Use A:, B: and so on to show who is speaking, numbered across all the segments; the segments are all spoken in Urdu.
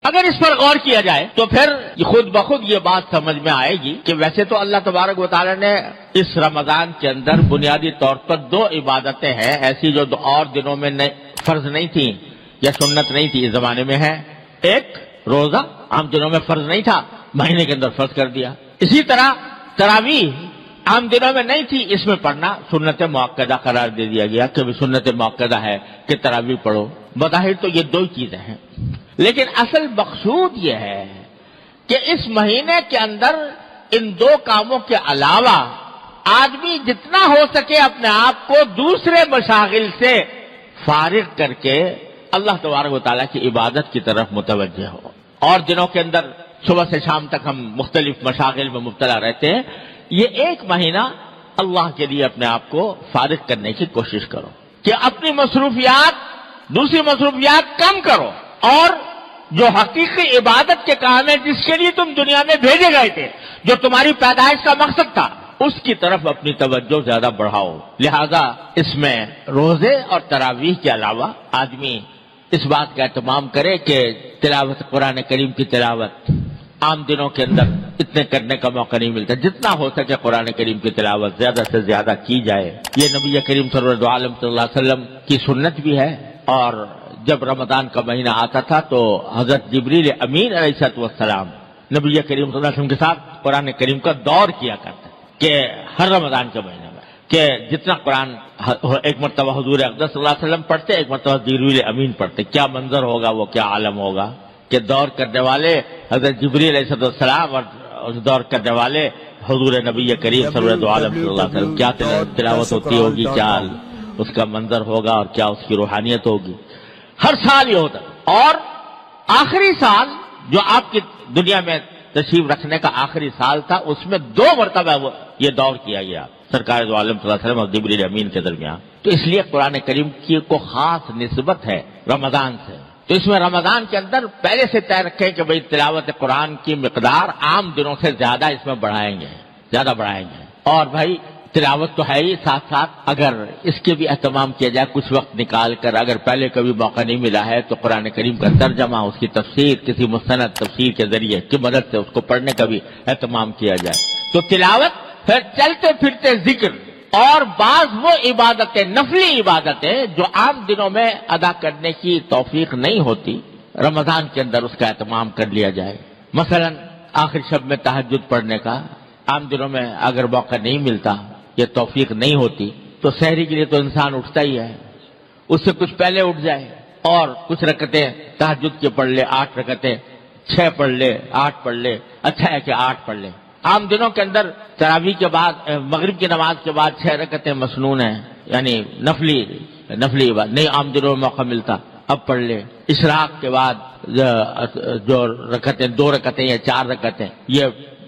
A: اگر اس پر غور کیا جائے تو پھر خود بخود یہ بات سمجھ میں آئے گی کہ ویسے تو اللہ تبارک و تعالی نے اس رمضان کے اندر بنیادی طور پر 2 عبادتیں ہیں ایسی جو اور دنوں میں فرض نہیں تھیں یا سنت نہیں تھی، اس زمانے میں ہے۔ ایک روزہ عام دنوں میں فرض نہیں تھا، مہینے کے اندر فرض کر دیا۔ اسی طرح تراویح عام دنوں میں نہیں تھی، اس میں پڑھنا سنت مؤکدہ قرار دے دیا گیا کہ سنت مؤکدہ ہے کہ تراویح پڑھو۔ بظاہر تو یہ 2 چیزیں ہیں، لیکن اصل مقصود یہ ہے کہ اس مہینے کے اندر ان 2 کاموں کے علاوہ آدمی جتنا ہو سکے اپنے آپ کو دوسرے مشاغل سے فارغ کر کے اللہ تبارک و تعالیٰ کی عبادت کی طرف متوجہ ہو۔ اور دنوں کے اندر صبح سے شام تک ہم مختلف مشاغل میں مبتلا رہتے ہیں، یہ 1 مہینہ اللہ کے لیے اپنے آپ کو فارغ کرنے کی کوشش کرو کہ اپنی مصروفیات، دوسری مصروفیات کم کرو، اور جو حقیقی عبادت کے کام ہے جس کے لیے تم دنیا میں بھیجے گئے تھے، جو تمہاری پیدائش کا مقصد تھا، اس کی طرف اپنی توجہ زیادہ بڑھاؤ۔ لہذا اس میں روزے اور تراویح کے علاوہ آدمی اس بات کا اہتمام کرے کہ تلاوت قرآن کریم کی تلاوت عام دنوں کے اندر اتنے کرنے کا موقع نہیں ملتا، جتنا ہو سکے قرآن کریم کی تلاوت زیادہ سے زیادہ کی جائے۔ یہ نبی کریم صلی اللہ علیہ وسلم کی سنت بھی ہے، اور جب رمضان کا مہینہ آتا تھا تو حضرت جبریل امین علیہ السلام نبی کریم صلی اللہ علیہ وسلم کے ساتھ قرآن کریم کا دور کیا کرتے کہ ہر رمضان کے مہینے میں کہ جتنا قرآن ایک مرتبہ حضور اقدس صلی اللہ علیہ وسلم پڑھتے، ایک مرتبہ جبریل امین پڑھتے، کیا منظر ہوگا، وہ کیا عالم ہوگا کہ دور کرنے والے حضرت جبریل علیہ السلام اور دور کرنے والے حضور نبی کریم صلی اللہ علیہ وسلم، کیا تلاوت ہوتی ہوگی، کیا اس کا منظر ہوگا اور کیا اس کی روحانیت ہوگی۔ ہر سال یہ ہوتا، اور آخری سال جو آپ کی دنیا میں تشریف رکھنے کا آخری سال تھا، اس میں 2 مرتبہ یہ دور کیا گیا سرکار دو عالم صلی اللہ علیہ وسلم اور جبریل امین کے درمیان۔ تو اس لیے قرآن کریم کی کو خاص نسبت ہے رمضان سے، تو اس میں رمضان کے اندر پہلے سے طے رکھیں کہ بھئی تلاوت قرآن کی مقدار عام دنوں سے زیادہ اس میں بڑھائیں گے۔ اور بھائی تلاوت تو ہے ہی، ساتھ ساتھ اگر اس کے بھی اہتمام کیا جائے کچھ وقت نکال کر، اگر پہلے کبھی موقع نہیں ملا ہے تو قرآن کریم کا ترجمہ، اس کی تفسیر کسی مستند تفسیر کے ذریعے کی مدد سے اس کو پڑھنے کا بھی اہتمام کیا جائے۔ تو تلاوت، پھر چلتے پھرتے ذکر، اور بعض وہ عبادتیں، نفلی عبادتیں جو عام دنوں میں ادا کرنے کی توفیق نہیں ہوتی، رمضان کے اندر اس کا اہتمام کر لیا جائے۔ مثلا آخر شب میں تہجد پڑھنے کا عام دنوں میں اگر موقع نہیں ملتا، یہ توفیق نہیں ہوتی، تو سحری کے لیے تو انسان اٹھتا ہی ہے، اس سے کچھ پہلے اٹھ جائے اور کچھ رکعتیں تہجد کے پڑھ لے، 8 رکعتیں، 6 پڑھ لے، 8 پڑھ لے، اچھا ہے کہ 8 پڑھ لے۔ عام دنوں کے اندر تراویح کے بعد، مغرب کی نماز کے بعد 6 رکعتیں مسنون ہیں، یعنی نفلی عبادت نہیں عام دنوں میں موقع ملتا، اب پڑھ لے۔ اشراق کے بعد جو رکعتیں، 2 رکعتیں یا 4 رکعتیں، یہ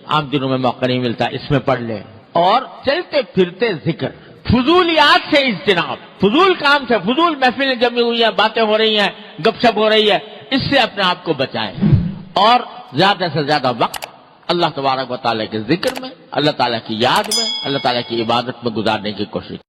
A: عام دنوں میں موقع نہیں ملتا، اس میں پڑھ لے۔ اور چلتے پھرتے ذکر، فضولیات سے اجتناب، فضول کام سے، فضول محفلیں جمی ہوئی ہیں، باتیں ہو رہی ہیں، گپ شپ ہو رہی ہے، اس سے اپنے آپ کو بچائیں، اور زیادہ سے زیادہ وقت اللہ تبارک و تعالیٰ کے ذکر میں، اللہ تعالیٰ کی یاد میں، اللہ تعالیٰ کی عبادت میں گزارنے کی کوشش